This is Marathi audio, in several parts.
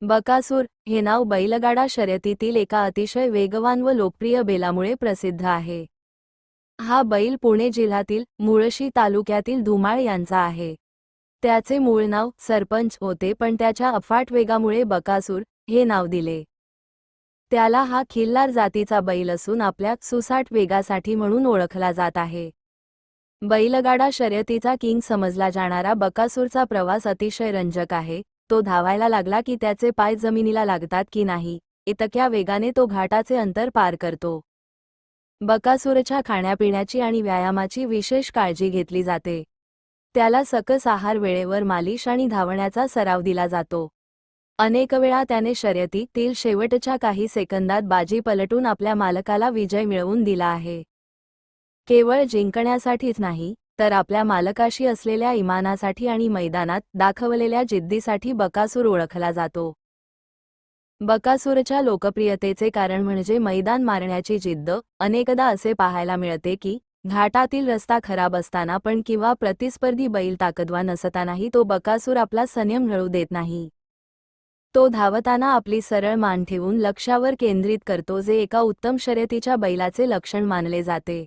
बकासूर हे नाव बैलगाडा शर्यतीतील एका अतिशय वेगवान व लोकप्रिय बैलामुळे प्रसिद्ध आहे. हा बैल पुणे जिल्ह्यातील मुळशी तालुक्यातील धुमाळ यांचा आहे. त्याचे मूळ नाव सरपंच होते, पण त्याच्या अफाट वेगामुळे बकासूर हे नाव दिले. त्याला हा खिल्लार जातीचा बैल असून आपल्या सुसाट वेगासाठी म्हणून ओळखला जात आहे. बैलगाडा शर्यतीचा किंग समजला जाणारा बकासूरचा प्रवास अतिशय रंजक आहे. तो धावायला लागला की त्याचे पाय जमिनीला लागतात की नाही, इतक्या वेगाने तो घाटाचे अंतर पार करतो. बकासूरच्या खाण्यापिण्याची आणि व्यायामाची विशेष काळजी घेतली जाते. त्याला सकस आहार, वेळेवर मालिश आणि धावण्याचा सराव दिला जातो. अनेक वेळा त्याने शर्यतीतील शेवटच्या काही सेकंदात बाजी पलटून आपल्या मालकाला विजय मिळवून दिला आहे. केवळ जिंकण्यासाठीच नाही, तर आपल्या मालकाशी असलेल्या इमानासाठी आणि मैदानात दाखवलेल्या जिद्दीसाठी बकासूर ओळखला जातो. बकासूरच्या लोकप्रियतेचे कारण म्हणजे मैदान मारण्याची जिद्द. अनेकदा असे पाहायला मिळते की घाटातील रस्ता खराब असताना पण किंवा प्रतिस्पर्धी बैल ताकदवान असतानाही तो बकासूर आपला संयम ढळू देत नाही. तो धावताना आपली सरळ मान ठेवून लक्ष्यावर केंद्रित करतो, जे एका उत्तम शर्यतीच्या बैलाचे लक्षण मानले जाते.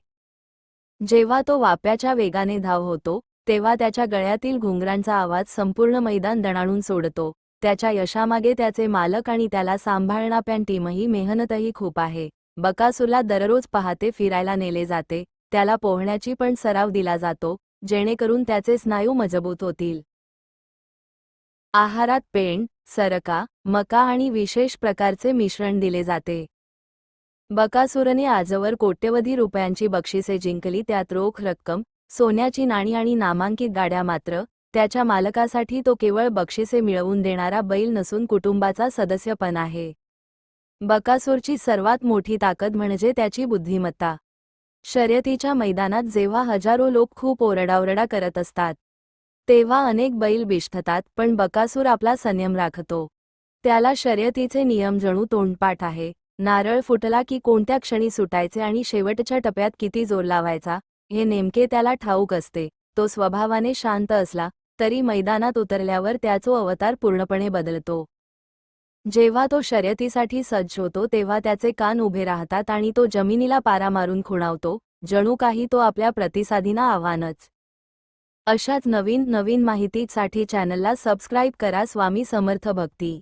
जेव्हा तो वाप्याच्या वेगाने धाव होतो, तेव्हा त्याच्या गळ्यातील घुंगरांचा आवाज संपूर्ण मैदान दणाणून सोडतो. त्याच्या यशामागे त्याचे मालक आणि त्याला सांभाळणाऱ्या टीमही मेहनतही खूप आहे. बकासूरला दररोज पहाटे फिरायला नेले जाते. त्याला पोहण्याची पण सराव दिला जातो, जेणेकरून त्याचे स्नायू मजबूत होतील. आहारात पेंड, सरका, मका आणि विशेष प्रकारचे मिश्रण दिले जाते. बकासूरने आजवर कोट्यवधी रुपयांची बक्षिसे जिंकली, त्यात रोख रक्कम, सोन्याची नाणी आणि नामांकित गाड्या. मात्र त्याच्या मालकासाठी तो केवळ बक्षिसे मिळवून देणारा बैल नसून कुटुंबाचा सदस्य पण आहे. बकासूरची सर्वात मोठी ताकद म्हणजे त्याची बुद्धिमत्ता. शर्यतीच्या मैदानात जेव्हा हजारो लोक खूप ओरडाओरडा करत असतात, तेव्हा अनेक बैल बिष्ठतात, पण बकासूर आपला संयम राखतो. त्याला शर्यतीचे नियम जणू तोंडपाठ आहे. नारळ फुटला की कोणत्या क्षणी सुटायचे आणि शेवटच्या टप्प्यात किती जोर लावायचा, हे नेमके त्याला ठाऊक असते. तो स्वभावाने शांत असला तरी मैदानात उतरल्यावर त्याचा अवतार पूर्णपणे बदलतो. जेव्हा तो शर्यतीसाठी सज्ज होतो तेव्हा त्याचे कान उभे राहतात आणि तो जमिनीला पारा मारून खुणावतो, जणू काही तो आपल्या प्रतिसादींना आव्हानच. अशाच नवीन नवीन माहितीसाठी चॅनलला सबस्क्राईब करा. स्वामी समर्थ भक्ती.